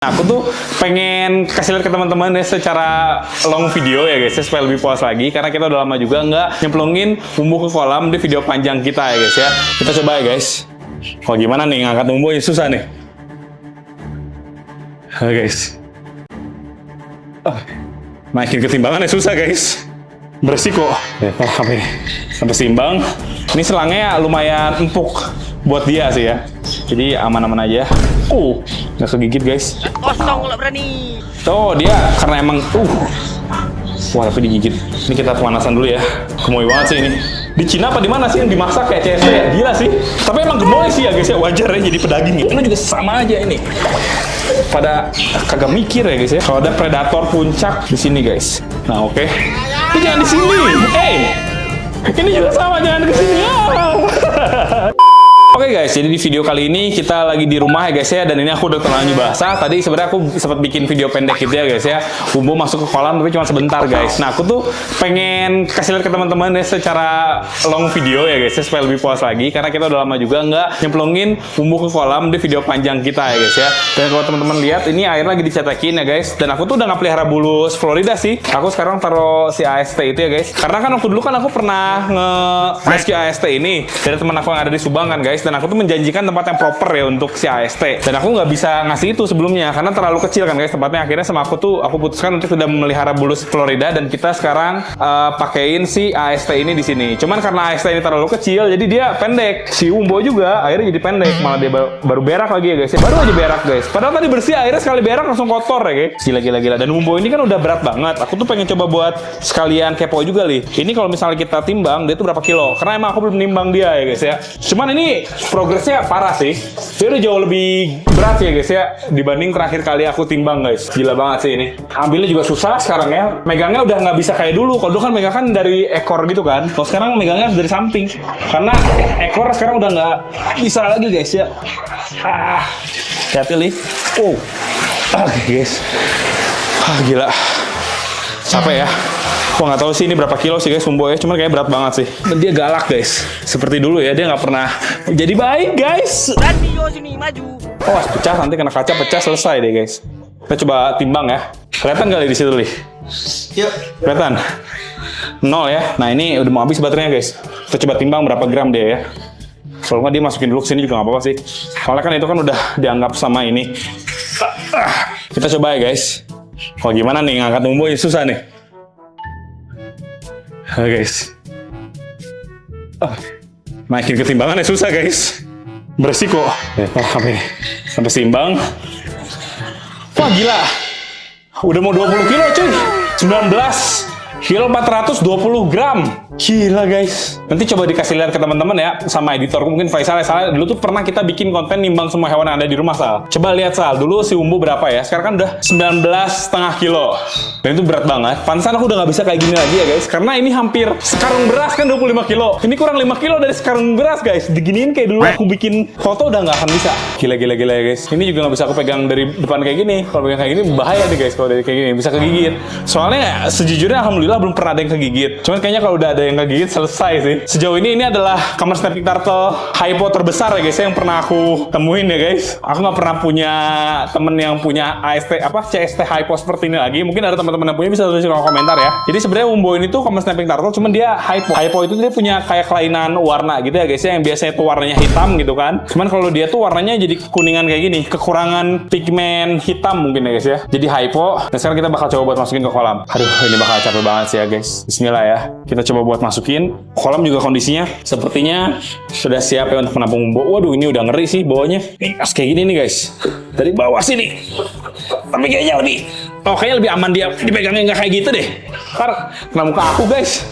Aku tuh pengen kasih lihat ke teman-teman ya secara long video ya guys ya, supaya lebih puas lagi karena kita udah lama juga nggak nyemplungin bumbu ke kolam di video panjang kita ya guys ya. Kita coba ya guys. Oh gimana nih ngangkat bumbu ya susah nih. Guys. Naikin ketimbangan ya susah guys. Beresiko. Sampai seimbang. Ini selangnya lumayan empuk buat dia sih ya. Jadi aman-aman aja. Nggak kegigit guys. Kosong nggak berani. Tuh dia karena emang wah tapi digigit. Ini kita pemanasan dulu ya. Gemoy banget sih ini. Di Cina apa di mana sih yang dimasak kayak CST ya? Gila sih. Tapi emang gemoy sih ya guys ya. Wajar ya jadi pedaging ya. Ini juga sama aja ini. Pada kagak mikir ya guys ya. Kalau ada predator puncak di sini guys. Nah oke. Ini jangan di sini. Ini juga sama jangan ke sini. Oke guys, jadi di video kali ini kita lagi di rumah ya guys ya, dan ini aku udah terlanjur basah. Tadi sebenarnya aku sempat bikin video pendek gitu ya guys ya, Bumbu masuk ke kolam tapi cuma sebentar guys. Nah aku tuh pengen kasih lihat ke teman-teman ya secara long video ya guys ya, supaya lebih puas lagi karena kita udah lama juga nggak nyemplungin bumbu ke kolam di video panjang kita ya guys ya. Dan kalau teman-teman lihat ini air lagi dicetekin ya guys, dan aku tuh udah nggak pelihara bulus Florida sih. Aku sekarang taruh si AST itu ya guys, karena kan waktu dulu kan aku pernah nge-rescue AST ini dari teman aku yang ada di Subang kan guys. Dan aku tuh menjanjikan tempat yang proper ya untuk si AST. Dan aku nggak bisa ngasih itu sebelumnya karena terlalu kecil kan guys tempatnya. Akhirnya sama aku putuskan untuk tidak memelihara bulus Florida dan kita sekarang pakein si AST ini di sini. Cuman karena AST ini terlalu kecil jadi dia pendek. Si Umbo juga akhirnya jadi pendek. Malah dia baru berak lagi ya guys. Baru aja berak guys. Padahal tadi bersih, akhirnya sekali berak langsung kotor ya guys. Gila. Dan Umbo ini kan udah berat banget. Aku tuh pengen coba buat sekalian kepo juga nih. Ini kalau misalnya kita timbang dia tuh berapa kilo? Karena emang aku belum nimbang dia ya guys ya. Cuman ini progresnya parah sih. Dia udah jauh lebih berat ya guys ya dibanding terakhir kali aku timbang guys. Gila banget sih ini. Ambilnya juga susah sekarang ya. Megangnya udah nggak bisa kayak dulu. Kalau dulu kan megang kan dari ekor gitu kan. Kalau sekarang megangnya dari samping. Karena ekor sekarang udah nggak bisa lagi guys ya. Hati-hati nih. Guys. Gila. Capek ya. Wah nggak tahu sih ini berapa kilo sih guys Umbo ya, cuman kayak berat banget sih. Dan dia galak guys, seperti dulu ya, dia nggak pernah jadi baik guys. Dan Mio sini maju. Pecah, nanti kena kaca pecah selesai deh guys. Kita coba timbang ya. Kelihatan kali di situ nih? Yuk. Kelihatan? 0 ya. Nah ini udah mau habis baterainya guys. Kita coba timbang berapa gram dia ya. Kalau nggak dia masukin dulu ke sini juga nggak apa-apa sih. Soalnya kan itu kan udah dianggap sama ini. Kita coba ya guys. Kalau gimana nih ngangkat Umbo ya susah nih. Guys, naikin ketimbangan ya susah guys, beresiko. Sampai seimbang. Wah gila, udah mau 20 kilo cuy, 19 kilo 420 gram. Gila guys. Nanti coba dikasih lihat ke teman-teman ya sama editorku mungkin Faisal ya. Salah dulu tuh pernah kita bikin konten nimbang semua hewan yang ada di rumah Sal. Coba lihat Sal, dulu si Umbo berapa ya? Sekarang kan udah 19,5 kilo. Dan itu berat banget. Pantesan aku udah nggak bisa kayak gini lagi ya guys. Karena ini hampir sekarung beras kan 25 kilo. Ini kurang 5 kilo dari sekarung beras guys. Diginiin kayak dulu aku bikin foto udah nggak akan bisa. Gila ya guys. Ini juga nggak bisa aku pegang dari depan kayak gini. Kalau pegang kayak gini bahaya nih guys. Kalau dari kayak gini bisa kegigit. Soalnya sejujurnya alhamdulillah belum pernah ada yang kegigit. Cuman kayaknya kalau udah ada yang kegigit selesai sih. Sejauh ini adalah common snapping turtle hypo terbesar ya guys yang pernah aku temuin ya guys. Aku nggak pernah punya temen yang punya CST hypo seperti ini lagi. Mungkin ada teman-teman yang punya bisa tulis di kolom komentar ya. Jadi sebenarnya Umbo ini tuh common snapping turtle cuman dia hypo. Hypo itu dia punya kayak kelainan warna gitu ya guys ya, yang biasanya tuh warnanya hitam gitu kan. Cuman kalau dia tuh warnanya jadi kuningan kayak gini, kekurangan pigmen hitam mungkin ya guys ya. Jadi hypo. Dan sekarang kita bakal coba buat masukin ke kolam. Aduh ini bakal capek banget sih ya guys. Bismillah ya. Kita coba buat masukin. Kolam juga kondisinya sepertinya sudah siap ya untuk menampung Umbo. Waduh ini udah ngeri sih bawahnya. Nih kayak gini nih guys. Dari bawah sini. Tapi kayaknya kayaknya lebih aman dia dipegangnya nggak kayak gitu deh. Ntar kena muka aku guys.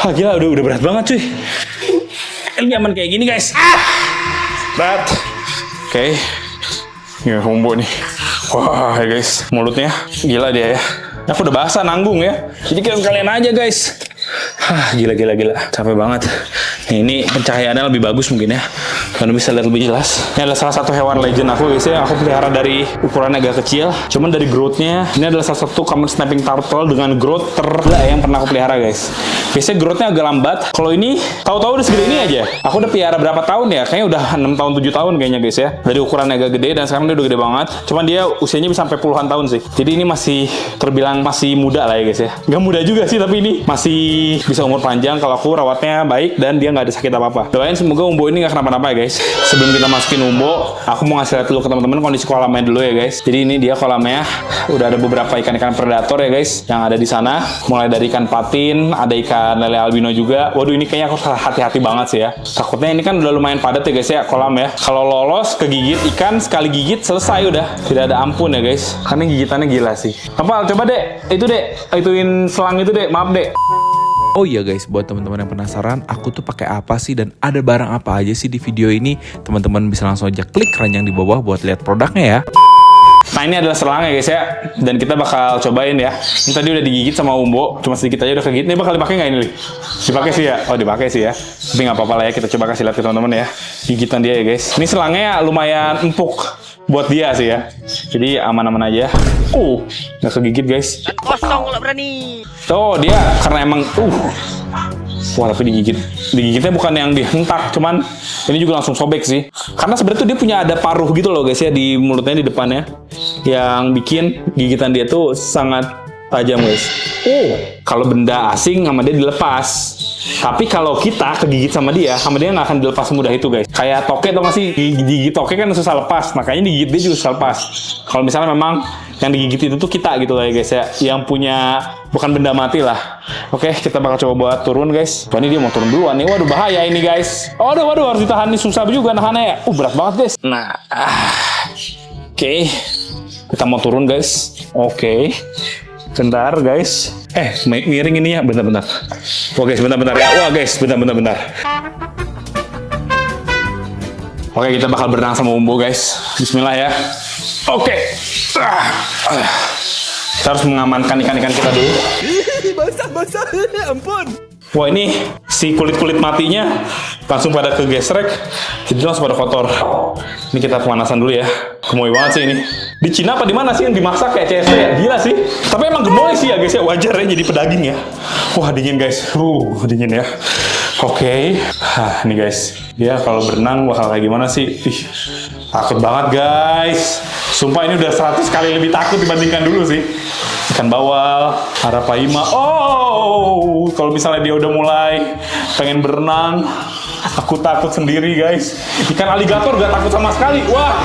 Gila udah berat banget cuy. Lebih aman kayak gini guys. Berat. Oke. Ini Umbo nih. Wah guys, mulutnya gila dia ya. Aku udah basah nanggung ya. Jadi kalian aja guys. Gila. Capek banget. Nih, ini pencahayaannya lebih bagus mungkin ya. Kalian bisa lihat lebih jelas. Ini adalah salah satu hewan legend aku guys ya. Aku pelihara dari ukurannya agak kecil. Cuman dari growth-nya, ini adalah salah satu common snapping turtle dengan growth terlama yang pernah aku pelihara guys. Biasanya growth-nya agak lambat. Kalau ini, tahu-tahu udah segede ini aja. Aku udah pelihara berapa tahun ya? Kayaknya udah 6 tahun, 7 tahun kayaknya guys ya. Dari ukurannya agak gede dan sekarang dia udah gede banget. Cuman dia usianya bisa sampai puluhan tahun sih. Jadi ini masih terbilang masih muda lah ya guys ya. Gak muda juga sih, tapi ini masih bisa umur panjang kalau aku rawatnya baik dan dia nggak ada sakit apa-apa. Doain semoga Umbo ini nggak kenapa-napa ya guys. Sebelum kita masukin Umbo, aku mau ngasih lihat dulu ke teman-teman kondisi kolamnya dulu ya guys. Jadi ini dia kolamnya. Udah ada beberapa ikan-ikan predator ya guys yang ada di sana. Mulai dari ikan patin, ada ikan lele albino juga. Waduh, ini kayaknya aku hati-hati banget sih ya. Takutnya ini kan udah lumayan padat ya guys ya kolam ya. Kalau lolos kegigit ikan sekali gigit selesai udah. Tidak ada ampun ya guys. Karena gigitannya gila sih. Apa? Coba dek, ituin selang itu dek. Maaf dek. Oh iya guys, buat teman-teman yang penasaran, aku tuh pakai apa sih dan ada barang apa aja sih di video ini, teman-teman bisa langsung aja klik keranjang di bawah buat lihat produknya ya. Nah ini adalah selangnya guys ya, dan kita bakal cobain ya. Ini tadi udah digigit sama Umbo, cuma sedikit aja udah kegigit. Ini bakal dipakai nggak ini? Dipakai sih ya? Oh dipakai sih ya. Tapi nggak apa-apa lah ya, kita coba kasih lihat ke teman-teman ya. Gigitan dia ya guys. Ini selangnya lumayan empuk buat dia sih ya. Jadi aman-aman aja. Nggak kegigit guys. Dan kosong kalau berani. Oh dia karena emang wah tapi digigitnya bukan yang dihentak, cuman ini juga langsung sobek sih. Karena sebenarnya tuh dia punya ada paruh gitu loh guys ya di mulutnya, di depannya, yang bikin gigitan dia tuh sangat tajam guys. Kalau benda asing sama dia dilepas. Tapi kalau kita kegigit sama dia nggak akan dilepas mudah itu guys. Kayak toke tau nggak sih? Gigit toke kan susah lepas, makanya digigit dia juga susah lepas. Kalau misalnya memang yang digigit itu tuh kita gitu lah ya guys ya, yang punya bukan benda mati lah. Oke, kita bakal coba buat turun guys. Wah ini dia mau turun duluan nih. Waduh bahaya ini guys. Waduh harus ditahan nih, susah juga nahannya ya. Berat banget guys. Nah, oke. Kita mau turun guys. Oke. Bentar guys. Miring ini ya, bentar. Wah guys, bentar ya. Wah guys, bentar. Oke, kita bakal berenang sama Umbo guys. Bismillah ya. Oke. Kita harus mengamankan ikan-ikan kita dulu. Basah, ampun. Wah ini si kulit-kulit matinya langsung pada kegesrek, jadi langsung pada kotor. Ini kita pemanasan dulu ya. Gemoy banget sih ini. Di Cina apa di mana sih yang dimasak kayak CST ya? Gila sih. Tapi emang gemoy sih ya guys ya, wajar ya jadi pedaging ya. Wah dingin guys. Dingin ya. Oke. Nih guys. Dia kalau berenang bakal kayak gimana sih? Takut banget guys. Sumpah ini udah 100 kali lebih takut dibandingkan dulu sih. Ikan bawal, arapaima. Kalau misalnya dia udah mulai pengen berenang, aku takut sendiri guys. Ikan aligator gak takut sama sekali. Wah,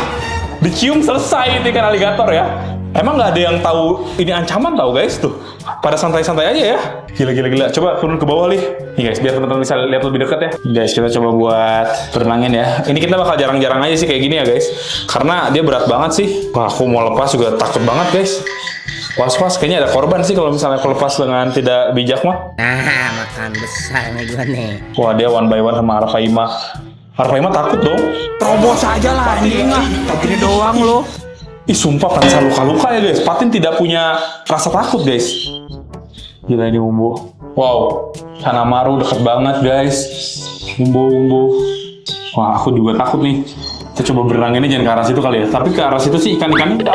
dicium selesai itu ikan aligator ya. Emang nggak ada yang tahu ini ancaman tahu guys tuh. Pada santai-santai aja ya. Gila. Coba turun ke bawah nih. Nih guys, biar teman-teman bisa lihat lebih dekat ya. Guys, kita coba buat berenangin ya. Ini kita bakal jarang-jarang aja sih kayak gini ya guys. Karena dia berat banget sih. Wah, aku mau lepas juga takut banget guys. Was-was, kayaknya ada korban sih kalau misalnya aku lepas dengan tidak bijak mah. Nah, makan besar nih gua nih. Wah, dia one by one sama arapaima. Arapaima takut dong. Terobos aja lah anjing ah. Begini doang lo. Ih, sumpah pansa luka-luka ya guys. Patin tidak punya rasa takut guys. Gila ini Umbo. Wow, Hanamaru deket banget guys. Umbo. Wah, aku juga takut nih. Kita coba berenanginnya jangan ke arah situ kali ya. Tapi ke arah situ sih ikan-ikannya.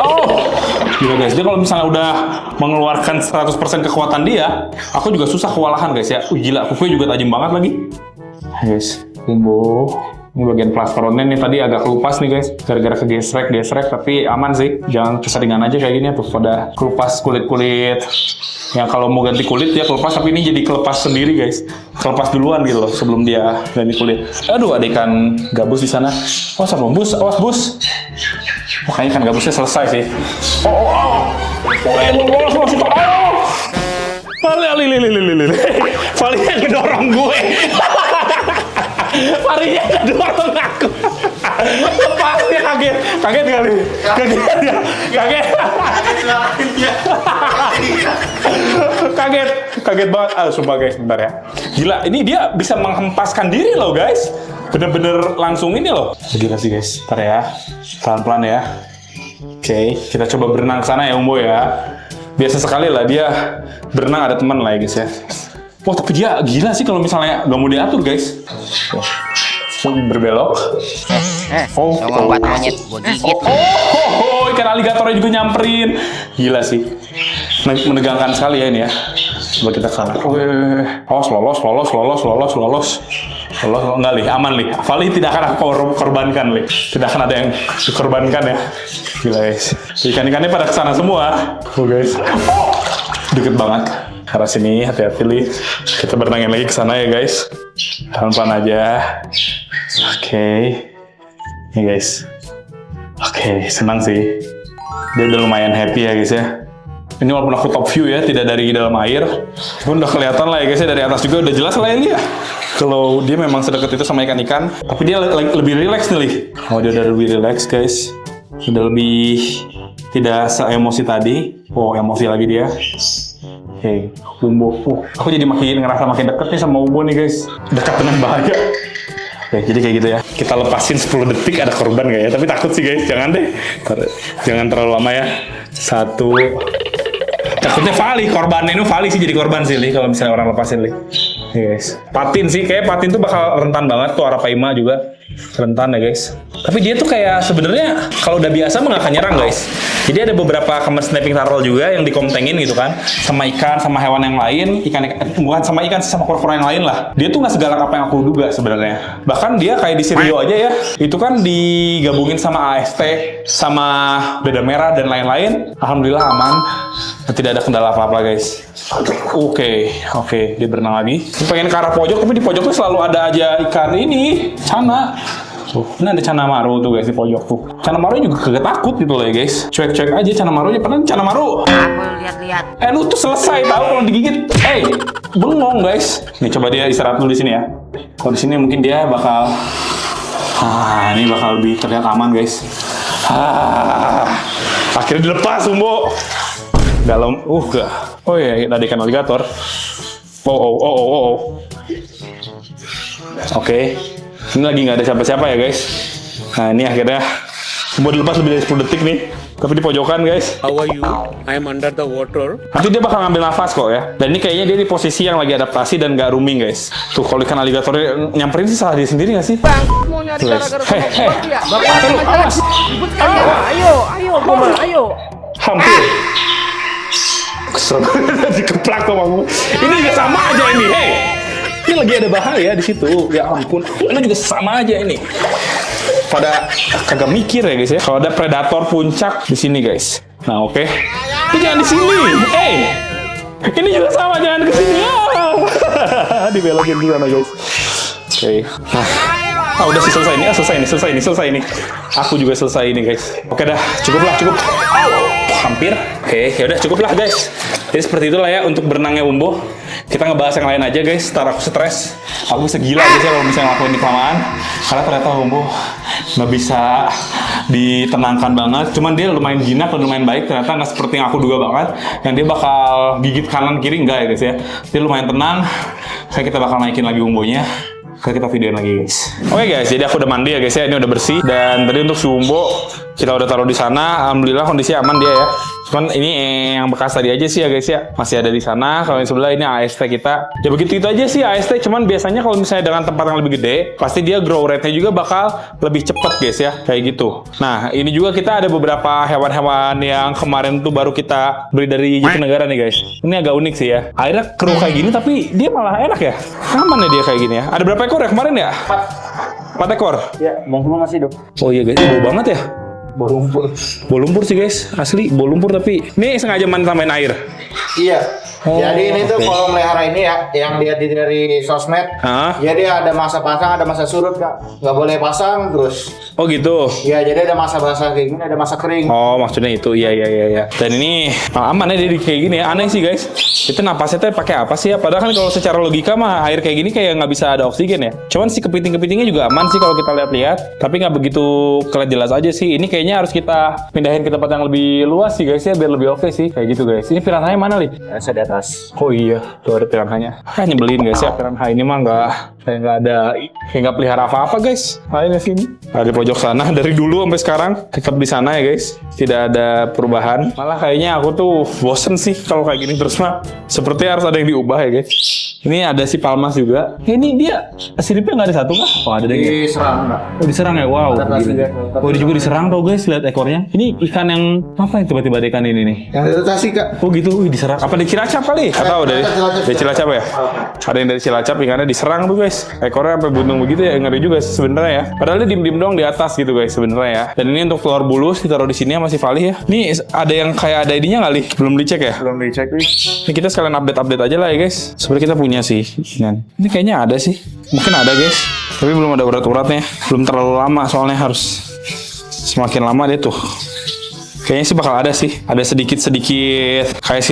Gila guys, dia kalau misalnya udah mengeluarkan 100% kekuatan dia, aku juga susah kewalahan guys ya. Gila, kukunya juga tajam banget lagi. Guys, Umbo. Ini bagian plasteronnya nih tadi agak kelupas nih guys. Gara-gara kegesrek, tapi aman sih. Jangan keseringan aja kayak gini tuh pada kelupas kulit-kulit. Yang kalau mau ganti kulit dia kelepas, tapi ini jadi kelepas sendiri guys. Kelepas duluan gitu loh sebelum dia ganti kulit. Aduh, ada ikan gabus di sana. Awas bus. Makanya ikan gabusnya selesai sih. Valinya ngedorong gue. Valinya ngedorong aku. Lepasnya kaget kali. Kaget banget. Sumpah guys, bentar ya. Gila, ini dia bisa menghempaskan diri loh guys. Bener-bener langsung ini loh. Gila sih guys. Bentar ya. Pelan-pelan ya. Oke, kita coba berenang ke sana ya Umbo ya. Biasa sekali lah dia berenang ada teman lah ya guys ya. Wah, tapi dia gila sih kalau misalnya nggak mau diatur, guys. Berbelok. Sama buat monyet, gua gigit. Ikan aligatornya juga nyamperin. Gila sih. Menegangkan sekali ya ini ya. Coba kita kesana. Lolos. Enggak, Li. Aman, Li. Vali tidak akan aku korbankan, Li. Tidak akan ada yang dikorbankan ya. Gila, guys. Ikan-ikannya pada kesana semua. Guys. Deket banget. Arah sini, hati-hati, Li. Kita berenangin lagi kesana ya, guys. Pelan-pelan aja. Oke. Nih, guys. Oke, senang sih. Dia udah lumayan happy ya, guys ya. Ini walaupun aku top view ya, tidak dari dalam air. Pun udah kelihatan lah ya, guys ya. Dari atas juga udah jelas lah ini ya. Kalau dia memang sedekat itu sama ikan-ikan. Tapi dia lebih relax nih, Li. Oh, dia udah lebih relax, guys. Udah lebih tidak se-emosi tadi. Oh, emosi lagi dia. Oke, Umbo. Aku jadi ngerasa makin deket nih sama Umbo nih, guys. Dekat dengan bahaya. Oke, jadi kayak gitu ya. Kita lepasin 10 detik, ada korban nggak ya? Tapi takut sih, guys. Jangan deh. Jangan terlalu lama ya. 1. Takutnya Vali, korbannya ini Vali sih jadi korban sih, Li. Kalau misalnya orang lepasin, Li. Guys. Patin sih, kayak Patin tuh bakal rentan banget tuh. Arapaima juga rentan ya, guys. Tapi dia tuh kayak sebenarnya kalau udah biasa mah nggak akan nyerang, guys. Jadi ada beberapa kemas snapping turtle juga yang dikontengin gitu kan, sama ikan, sama hewan yang lain, bukan sama ikan, sama kura-kura yang lain lah. Dia tuh nggak segalak apa yang aku duga sebenarnya. Bahkan dia kayak di Sirio aja ya, itu kan digabungin sama AST, sama beda merah dan lain-lain. Alhamdulillah aman, tidak ada kendala apa-apa, guys. Oke, dia berenang lagi. Dia pengen ke arah pojok, tapi di pojoknya selalu ada aja ikan ini, cana. Ini ada cana maru tuh, guys, di pojok tuh. Cana maru juga kagak takut gitu loh ya, guys. Cuek-cuek aja cana marunya. Padahal cana maru. Aku lihat-lihat. Lu tuh selesai tahu kalau digigit. Bengong, guys. Nih coba dia istirahat dulu di sini ya. Kalau di sini mungkin dia bakal ini bakal lebih terlihat aman, guys. Akhirnya dilepas, Umbo. Dalam enggak. Oh iya, ada ikan aligator. Oke. Ini lagi nggak ada siapa-siapa ya, guys. Nah, ini akhirnya Umbo dilepas lebih dari 10 detik nih. Tapi di pojokan, guys. How are you? I am under the water. Nanti dia bakal ngambil nafas kok ya. Dan ini kayaknya dia di posisi yang lagi adaptasi dan nggak rooming, guys. Tuh, kalau ikan aligator nyamperin sih salah dia sendiri nggak sih? Bang, mau nyari gara-gara sama gua ya? Awas. Ribut kalian. Ayo. Hampir. Kesel dikeplak sama gue. Ini juga sama aja ini. Ini lagi ada bahaya di situ. Ya ampun. Ini juga sama aja ini. Pada kagak mikir ya, guys ya. Kalau ada predator puncak di sini, guys. Nah, oke. Ini jangan di sini. Ini juga sama, jangan ke sini. Dibelokin di sana, guys. Oke. Udah sih selesai ini. Aku juga selesai ini, guys. Oke dah, cukup. Hampir. Oke, ya udah cukup lah, guys. Jadi seperti itulah ya untuk berenangnya Umbo. Kita ngebahas yang lain aja, guys. Ntar aku stres. Aku bisa gila, guys, ya kalau misalnya ngelakuin ini kelamaan. Karena ternyata Umbo nggak bisa ditenangkan banget. Cuman dia lumayan jinak dan lumayan baik. Ternyata nggak seperti yang aku duga banget. Yang dia bakal gigit kanan kiri, enggak ya, guys ya. Dia lumayan tenang. Kayak kita bakal naikin lagi Umbonya. Kita videoin lagi, guys. Oke, guys, jadi aku udah mandi ya, guys ya. Ini udah bersih. Dan tadi untuk si Umbo kita udah taruh di sana. Alhamdulillah kondisi aman dia ya. Cuman ini yang bekas tadi aja sih ya, guys ya. Masih ada di sana. Kalau yang sebelah ini AST kita. Ya begitu itu aja sih AST. Cuman biasanya kalau misalnya dengan tempat yang lebih gede, pasti dia grow rate-nya juga bakal lebih cepet, guys ya. Kayak gitu. Nah, ini juga kita ada beberapa hewan-hewan yang kemarin tuh baru kita beli dari Jatinegara nih, guys. Ini agak unik sih ya. Akhirnya keruh kayak gini tapi dia malah enak ya. Aman ya dia kayak gini ya. Ada berapa ekor ya kemarin ya? 4 ekor? Ya, mau kemana sih, Dok? Oh iya, guys, bau banget ya. Bau lumpur sih, guys. Asli bau lumpur, tapi ini sengaja tambahin air. Iya. Jadi ini tuh kalau melihara ini ya, yang lihat dari sosmed. Jadi ada masa pasang, ada masa surut, Kak. Nggak boleh pasang terus. Oh gitu. Iya, jadi ada masa basah kayak gini, ada masa kering. Oh, maksudnya itu. Iya. Dan ini aman ya jadi kayak gini ya. Aneh sih, guys. Itu napasnya tuh pakai apa sih ya? Padahal kan kalau secara logika mah air kayak gini kayak nggak bisa ada oksigen ya. Cuman si kepiting-kepitingnya juga aman sih kalau kita lihat-lihat. Tapi nggak begitu kelihatan jelas aja sih. Ini kayaknya harus kita pindahin ke tempat yang lebih luas sih, guys ya, biar lebih oke sih. Kayak gitu, guys. Ini piranhanya mana, Li? Saya di atas. Oh iya, tuh ada piranhanya. Nyebelin, guys ya, piranha ini mah nggak Kayak nggak pelihara apa-apa guys. Lainnya sini. Ada di pojok sana dari dulu sampai sekarang tetap di sana ya guys. Tidak ada perubahan. Malah kayaknya aku tuh bosen sih kalau kayak gini terus mah. Seperti harus ada yang diubah ya guys. Ini ada si Palmas juga. Ini dia siripnya nggak ada satu kah? Oh ada deh. Diserang nggak? Oh diserang ya? Wow. Gila. Oh dia juga diserang tuh guys. Lihat ekornya. Ini ikan yang apa yang tiba-tiba ada ikan ini nih? Yang dari Tasik kak. Oh gitu. Wih, diserang. Apa di Cilacap kali? Nggak tahu dari Cilacap ya. Ada yang dari Cilacap ikannya diserang tuh guys. Ekornya sampai buntung begitu ya, ngeri juga sebenarnya ya. Padahal dia diem-diem doang di atas gitu guys sebenarnya ya. Dan ini untuk telur bulus ditaruh di sini masih valid ya. Nih ada yang kayak ada ininya kali? Belum dicek ya? Belum dicek nih. Ini kita sekalian update aja lah ya guys. Sebenarnya kita punya sih. Ini kayaknya ada sih. Mungkin ada guys. Tapi belum ada urat-uratnya. Belum terlalu lama soalnya harus semakin lama dia tuh. Kayaknya sih bakal ada sih. Ada sedikit-sedikit kayak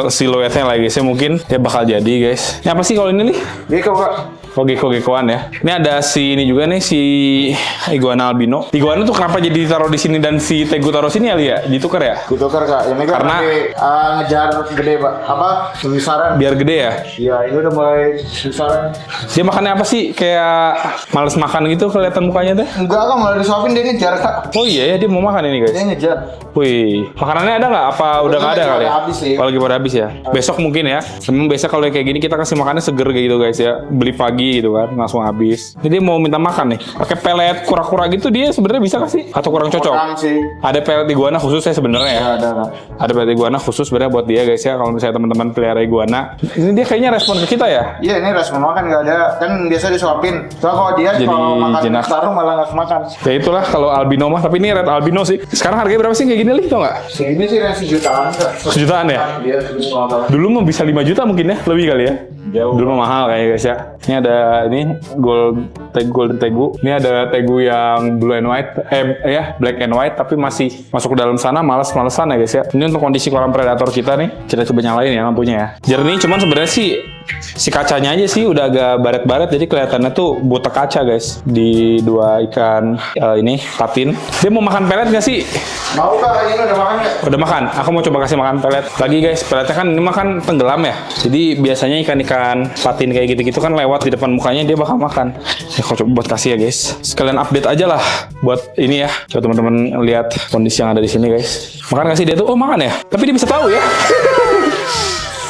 siluetnya lah guys. Mungkin dia bakal jadi guys. Ini apa sih kalau ini nih? Gecko kak. Oh gecko-geckoan ya. Ini ada si ini juga nih si iguana albino. Iguana tuh kenapa jadi ditaruh di sini dan si tegu taruh sini ya? Ditukar ya? Ditukar kak. Ini kan Karena ngejar gede pak. Apa? Besaran. Biar gede ya. Iya ini udah mulai besaran. Dia makannya apa sih? Kayak males makan gitu kelihatan mukanya teh. Enggak kak mulai disuapin dia ngejar kak. Oh iya ya dia mau makan ini guys. Dia ngejar. Wih, makanannya ada nggak? Apa udah nggak ada kali ya? Habis sih. Kalau lagi pada habis ya. Besok mungkin ya. Memang biasa kalau kayak gini kita kasih makannya seger kayak gitu guys ya. Beli pagi gitu kan, langsung habis. Jadi dia mau minta makan nih. Pakai pelet kura-kura gitu dia sebenarnya bisa nggak sih? Atau kurang cocok? Kurang sih. Ada pelet iguana khusus ya sebenarnya ya. Ya ada kak. Ada pelet iguana khusus sebenarnya buat dia guys ya. Kalau misalnya teman-teman pelihara iguana, ini dia kayaknya respon ke kita ya. Iya ini respon makan nggak ada. Kan biasa disuapin. Soalnya kalau dia Jadi kalau makan jinak. taruh malah nggak makan. Ya itulah kalau albino mah. Tapi ini red albino sih. Sekarang harganya berapa sih kayak gini Li? Tau nggak? Segini sih yang sejutaan kak. Sejutaan ya? Iya sejutaan. Dulu mah bisa 5 juta mungkin ya, lebih kali ya. Jauh. Dulu mah mahal kayaknya guys ya. Ini ada golden tegu. Ini ada tegu yang blue and white, black and white, tapi masih masuk ke dalam sana males-malesan ya guys ya. Ini untuk kondisi kolam predator kita nih. Kita coba nyalain ya lampunya ya. Jernih, cuman sebenarnya sih si kacanya aja sih udah agak baret-baret, jadi kelihatannya tuh buta kaca guys di dua ikan ini patin. Dia mau makan pelet nggak sih? Mau kak ini udah makan nggak? Udah makan. Aku mau coba kasih makan pelet lagi guys. Peletnya kan ini makan tenggelam ya. Jadi biasanya ikan-ikan patin kayak gitu-gitu kan lewat di depan mukanya dia bakal makan. Ya aku coba buat kasih ya guys. Sekalian update aja lah buat ini ya. Coba teman-teman lihat kondisi yang ada di sini guys. Makan nggak sih dia tuh? Oh makan ya. Tapi dia bisa tahu ya.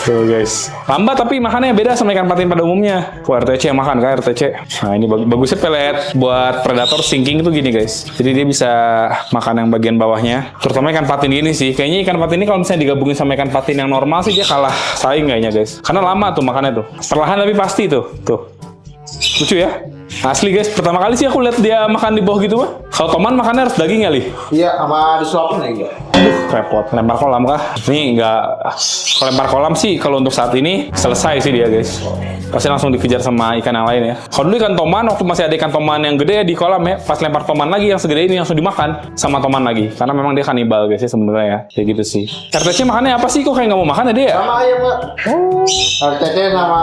Tuh guys, lambat tapi makannya beda sama ikan patin pada umumnya. Wah, RTC yang makan kan, RTC. Nah ini bagusnya pelet buat predator sinking itu gini guys. Jadi dia bisa makan yang bagian bawahnya. Terutama ikan patin gini sih. Kayaknya ikan patin ini kalau misalnya digabungin sama ikan patin yang normal sih dia kalah saing kayaknya guys. Karena lama tuh makannya tuh. Perlahan tapi pasti tuh. Tuh. Lucu ya? Asli guys, pertama kali sih aku lihat dia makan di bawah gitu mah. Kalau Toman makannya harus daging ya, Li? Iya, sama disuapin lagi. Aduh, repot. Lempar kolam kah? Ini nggak... Kalau lempar kolam sih, kalau untuk saat ini, selesai sih dia, guys. Pasti langsung dikejar sama ikan yang lain ya. Kalau dulu ikan Toman, waktu masih ada ikan Toman yang gede di kolam ya, pas lempar Toman lagi yang segede ini langsung dimakan sama Toman lagi. Karena memang dia kanibal, guys, ya sebenarnya ya. Kayak gitu sih. RTC makannya apa sih? Kok kayak nggak mau makan ya dia? Sama ayam, Pak. RTC sama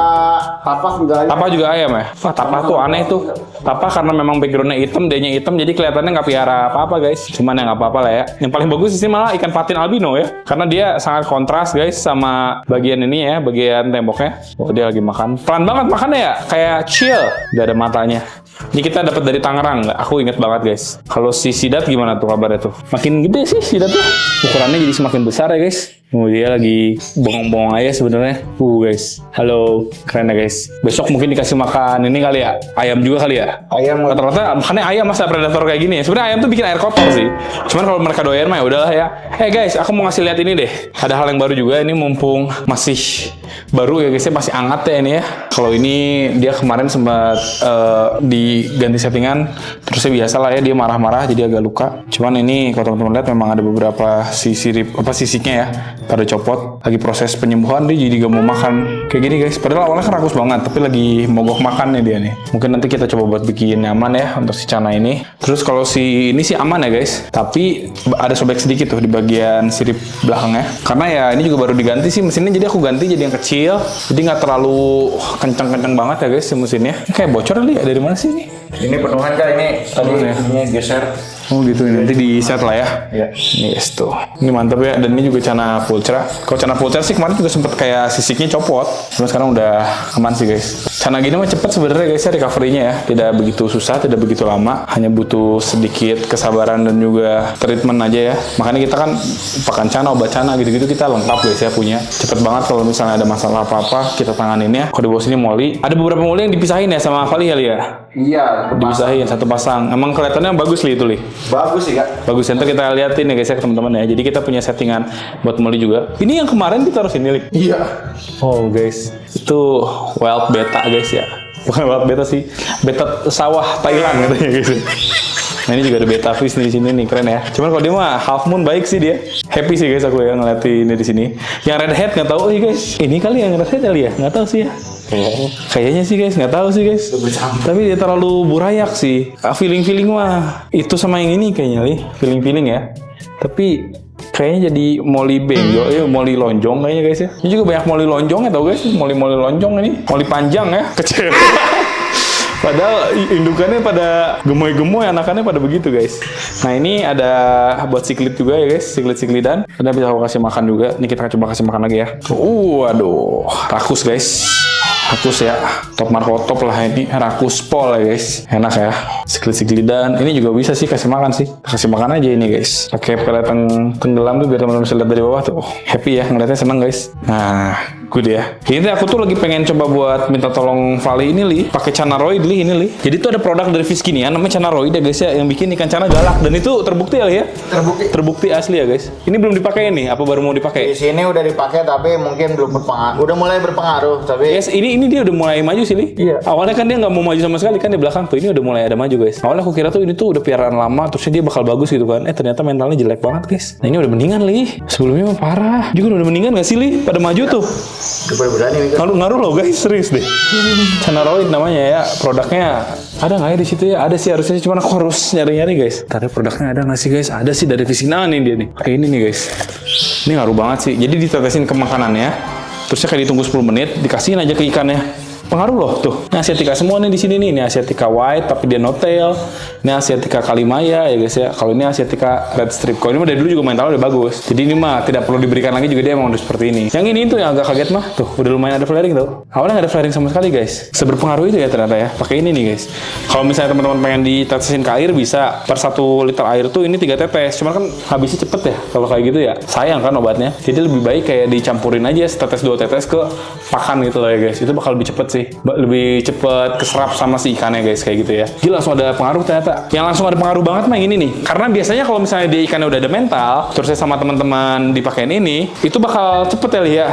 tapak juga ayam. Tapak juga ayam ya? Wah, tapak tuh aneh tuh. Tapak karena memang backgroundnya hitam, dianya hitam, jadi kelihatannya nggak piara apa-apa guys. Cuman ya nggak apa-apa lah ya. Yang paling bagus sih malah ikan patin albino ya. Karena dia sangat kontras guys sama bagian ini ya, bagian temboknya. Oh dia lagi makan. Pelan banget makannya ya, kayak chill. Gak ada matanya. Ini kita dapat dari Tangerang, aku inget banget guys. Kalau si sidat gimana tuh kabarnya tuh? Makin gede sih sidatnya. Ukurannya jadi semakin besar ya guys. Oh dia lagi bongong-bongong aja sebenarnya. Guys, halo, keren ya guys. Besok mungkin dikasih makan ini kali ya, ayam juga kali ya. Ayam. Rata-rata makannya ayam masa predator kayak gini ya. Sebenarnya ayam tuh bikin air kotor sih. Cuman kalau mereka doyan mah ya udahlah ya. Guys, aku mau ngasih lihat ini deh. Ada hal yang baru juga ini mumpung masih baru ya guys, masih hangat ya ini ya. Kalau ini dia kemarin sempat diganti settingan, terusnya biasa lah ya dia marah-marah jadi agak luka. Cuman ini kalau teman-teman lihat memang ada beberapa sisiknya ya. Pada copot, lagi proses penyembuhan dia jadi gak mau makan kayak gini guys. Padahal awalnya kan rakus banget, tapi lagi mogok makan nih dia nih. Mungkin nanti kita coba buat bikin nyaman ya untuk si Cana ini. Terus kalau si ini sih aman ya guys, tapi ada sobek sedikit tuh di bagian sirip belakangnya. Karena ya ini juga baru diganti sih mesinnya, jadi aku ganti jadi yang kecil, jadi nggak terlalu kencang-kencang banget ya guys si mesinnya. Ini kayak bocor kali ya, dari mana sih ini? Ini penuhan kak, ini tadi ya. ini geser. Oh gitu, nanti di set lah ya. Iya. Yes tuh. Ini mantap ya, dan ini juga Cana Pulcra. Kalau Cana Pulcra sih kemarin juga sempet kayak sisiknya copot. Cuma sekarang udah aman sih guys. Cana gini mah cepet sebenarnya guys ya recovery-nya ya. Tidak begitu susah, tidak begitu lama. Hanya butuh sedikit kesabaran dan juga treatment aja ya. Makanya kita kan pakan Cana, obat Cana gitu-gitu kita lengkap guys ya punya. Cepet banget kalau misalnya ada masalah apa-apa kita tanganin ya. Kalau di bawah sini Molly. Ada beberapa Molly yang dipisahin ya sama Vali ya Li ya? Iya. Dipisahin satu pasang. Emang kelihatannya bagus Li itu Li? Bagus sih kak. Bagus, nanti kita liatin ya guys ya teman-teman ya. Jadi kita punya settingan buat Molly juga. Ini yang kemarin kita taruh sini Li? Iya. Oh guys, itu wild beta guys ya. Bukan wild beta sih, beta sawah Thailand katanya guys. Nah ini juga ada beta fish nih di sini nih, keren ya. Cuman kalau dia mah half moon baik sih dia. Happy sih guys aku ya ngeliatin ini di sini. Yang red head nggak tahu sih guys. Ini kali yang red head kali ya, nggak tahu sih ya. Kayaknya sih guys, nggak tahu sih guys. Tapi dia terlalu burayak sih. Feeling mah itu sama yang ini kayaknya Li. Feeling ya. Tapi kayaknya jadi Molly benjol ya, Molly lonjong kayaknya guys ya. Ini juga banyak Molly lonjong ya tau guys. Molly lonjong ini. Molly panjang ya, kecil. Padahal indukannya pada gemoy-gemoy, anakannya pada begitu guys. Nah ini ada buat siklit juga ya guys, siklit-siklitan. Kita bisa kasih makan juga. Ini kita coba kasih makan lagi ya. Aduh, rakus guys. Rakus ya, top markotop lah ini, rakus pol ya guys. Enak ya, siklit-siklitan. Ini juga bisa sih kasih makan sih. Kasih makan aja ini guys. Pakai pelet tenggelam tuh biar teman-teman bisa lihat dari bawah tuh. Happy ya, ngeliatnya seneng guys. Nah, good ya. Ini aku tuh lagi pengen coba buat minta tolong Vali ini Li, pakai Canaroid Li ini Li. Jadi tuh ada produk dari Fiskinian namanya Canaroid ya guys ya, yang bikin ikan cana galak, dan itu terbukti ya Li ya? Terbukti asli ya guys. Ini belum dipakai nih, apa baru mau dipakai? Di sini udah dipakai tapi mungkin belum berpengaruh. Udah mulai berpengaruh tapi. Yes, ini dia udah mulai maju sih Li. Iya. Awalnya kan dia nggak mau maju sama sekali kan di belakang tuh, ini udah mulai ada maju guys. Awalnya aku kira tuh ini tuh udah piaraan lama, terusnya dia bakal bagus gitu kan. Ternyata mentalnya jelek banget guys. Nah ini udah mendingan Li. Sebelumnya mah parah. Juga udah mendingan nggak sih Li? Pada maju tuh. Udah berani nih. Ngaruh loh guys, serius deh. Canaroid namanya ya, produknya ada nggak ya di situ ya? Ada sih harusnya, cuma aku harus nyari-nyari guys. Tadi produknya ada nggak sih guys? Ada sih dari Fiskinian nih dia nih. Kayak ini nih guys. Ini ngaruh banget sih. Jadi ditetesin ke makanannya, terusnya kayak ditunggu 10 menit, dikasihin aja ke ikannya. Pengaruh loh tuh. Ini Asiatica semua nih di sini nih. Ini Asiatica white tapi dia no tail. Ini Asiatica Kalimaya ya guys ya. Kalau ini Asiatica red strip. Kalau ini mah dari dulu juga mentalnya udah bagus. Jadi ini mah tidak perlu diberikan lagi juga, dia emang udah seperti ini. Yang ini tuh yang agak kaget mah tuh udah lumayan ada flaring tuh. Awalnya nggak ada flaring sama sekali guys. Seberpengaruh itu ya ternyata ya. Pakai ini nih guys. Kalau misalnya teman-teman pengen ditetesin ke air bisa. Per 1 liter air tuh ini 3 tetes. Cuman kan habisnya cepet ya kalau kayak gitu ya. Sayang kan obatnya. Jadi lebih baik kayak dicampurin aja setetes 2 tetes ke pakan gitu loh ya guys. Itu bakal lebih cepet sih. Lebih cepet keserap sama si ikannya guys, kayak gitu ya. Gila, langsung ada pengaruh ternyata. Yang langsung ada pengaruh banget mah yang ini nih. Karena biasanya kalau misalnya dia ikannya udah ada mental, terus saya sama teman-teman dipakein ini, itu bakal cepet ya Li ya.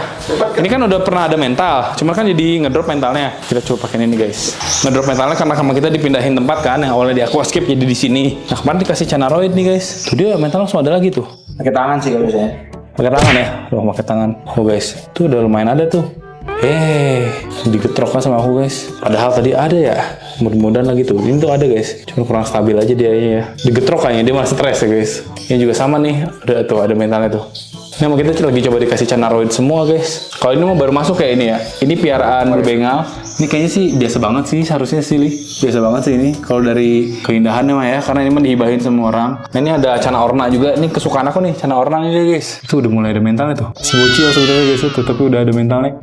Ini kan udah pernah ada mental, cuma kan jadi ngedrop mentalnya. Kita coba pakein ini guys. Ngedrop mentalnya karena sama kita dipindahin tempat kan, yang awalnya di aquascape jadi di sini. Nah kemarin dikasih Canaroid nih guys. Tuh dia mental langsung ada lagi tuh. Pakai tangan sih kalau biasanya. Pakai tangan ya? Loh, pakai tangan. Oh guys, tuh udah lumayan ada tuh. Digetrokkan sama aku guys. Padahal tadi ada ya. Mudah-mudahan lagi tuh. Ini tuh ada guys. Cuma kurang stabil aja dia ya. Digetrok kayaknya, dia malah stres ya guys. Ini juga sama nih. Udah tuh ada mentalnya tuh. Ini sama kita lagi coba dikasih Canaroid semua guys. Kalau ini mau baru masuk kayak ini ya. Ini piaraan berbengal. Ini kayaknya sih biasa banget sih seharusnya sih Li. Biasa banget sih ini. Kalau dari keindahannya mah ya. Karena ini mah dihibahin semua orang. Nah ini ada Cana Orna juga. Ini kesukaan aku nih. Cana Orna ini guys. Itu udah mulai ada mentalnya tuh. Si bocil sebenarnya guys tuh. Tapi udah ada mentalnya.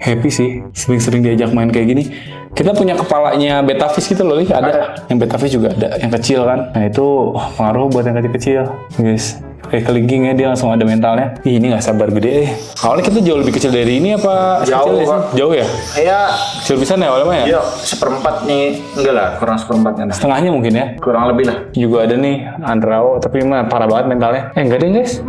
Happy sih. Sering-sering diajak main kayak gini. Kita punya kepalanya beta fish gitu loh Li. Ada. Yang beta fish juga ada. Yang kecil kan. Nah itu pengaruh buat yang kecil-kecil guys. Kayak kelingking ya, dia langsung ada mentalnya. Ih, ini nggak sabar gede. Awalnya kita jauh lebih kecil dari ini apa? Jauh, ya, jauh ya? Iya. Kecil bisa ya awalnya ya? Iya, 1/4 nih. Enggak lah, kurang 1/4 kan. Setengahnya mungkin ya? Kurang lebih lah. Juga ada nih, Andrao. Tapi mah parah banget mentalnya. Enggak deh guys.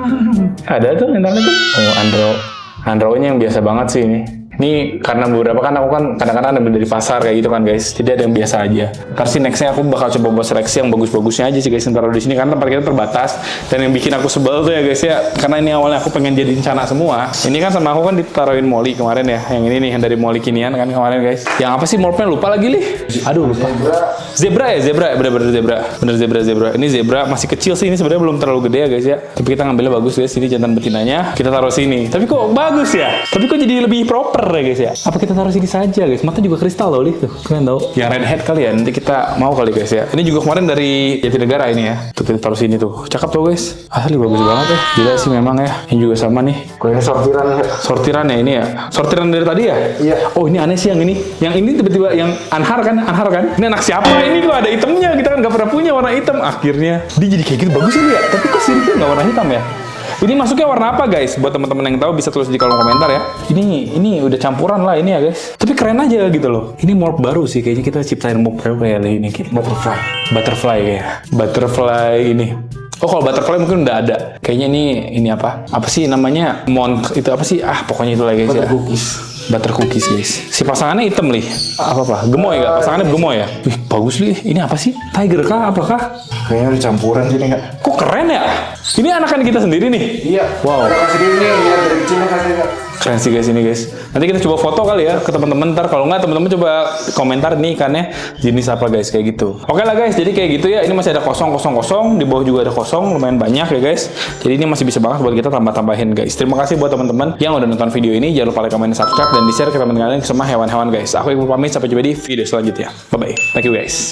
Ada tuh mentalnya tuh. Oh, Andrao-nya yang biasa banget sih ini. Ini karena beberapa kan aku kan kadang-kadang ambil dari pasar kayak gitu kan guys. Jadi ada yang biasa aja. Ntar sih nextnya aku bakal coba buat seleksi yang bagus-bagusnya aja sih guys. Ntar di sini karena tempat kita terbatas. Dan yang bikin aku sebel tuh ya guys ya. Karena ini awalnya aku pengen jadiin Cana semua. Ini kan sama aku kan ditaruhin Molly kemarin ya. Yang ini nih yang dari Molly Kinian kan kemarin guys. Yang apa sih morphnya lupa lagi Li? Aduh lupa. Zebra ya, zebra. Bener-bener zebra. Bener zebra. Ini zebra masih kecil sih. Ini sebenarnya belum terlalu gede ya guys ya. Tapi kita ngambilnya bagus guys. Ini jantan betinanya kita taruh sini. Tapi kok bagus ya? Tapi kok jadi lebih proper pinter ya guys ya. Apa kita taruh sini saja guys? Mata juga kristal loh, tuh kalian tahu. Yang red head kali ya, nanti kita mau kali guys ya. Ini juga kemarin dari Jatinegara ini ya. Tuh kita taruh sini tuh, cakep tuh guys. Asli bagus banget ya. Gila sih memang ya. Ini juga sama nih. Kok ini sortiran? Sortiran ya ini ya. Sortiran dari tadi ya? Iya. Oh ini aneh sih yang ini. Yang ini tiba-tiba yang Anhar kan? Ini anak siapa ini kok ada hitamnya? Kita kan nggak pernah punya warna hitam. Akhirnya dia jadi kayak gitu, bagus ini ya. Tapi kok siripnya nggak warna hitam ya? Ini masuknya warna apa guys? Buat teman-teman yang tahu bisa tulis di kolom komentar ya. Ini udah campuran lah ini ya guys. Tapi keren aja gitu loh. Ini morph baru sih, kayaknya kita ciptain morph baru kayak ini. Butterfly kayak. Butterfly ini. Oh kalau butterfly mungkin udah ada. Kayaknya ini apa? Apa sih namanya? Itu apa sih? Pokoknya itu lah guys ya. Butter cookies guys. Si pasangannya hitam lih. Apa? Gemoy gak? Pasangannya gemoy ya? Wih bagus lih. Ini apa sih? Tiger kah? Apakah? Kayaknya ada campuran sini nggak? Kok keren ya? Ini anakan kita sendiri nih. Iya. Wow. Sendiri nih, ya dari kecil kasih Kak. Keren sih guys ini guys. Nanti kita coba foto kali ya ke teman-teman. Ntar kalau nggak teman-teman coba komentar nih ikannya jenis apa guys kayak gitu. Oke lah guys. Jadi kayak gitu ya. Ini masih ada kosong. Di bawah juga ada kosong. Lumayan banyak ya guys. Jadi ini masih bisa banget buat kita tambah-tambahin guys. Terima kasih buat teman-teman yang udah nonton video ini. Jangan lupa like, comment, subscribe dan di share ke teman-teman kalian semua hewan-hewan guys. Aku Iqbal pamit. Sampai jumpa di video selanjutnya. Bye bye. Thank you guys.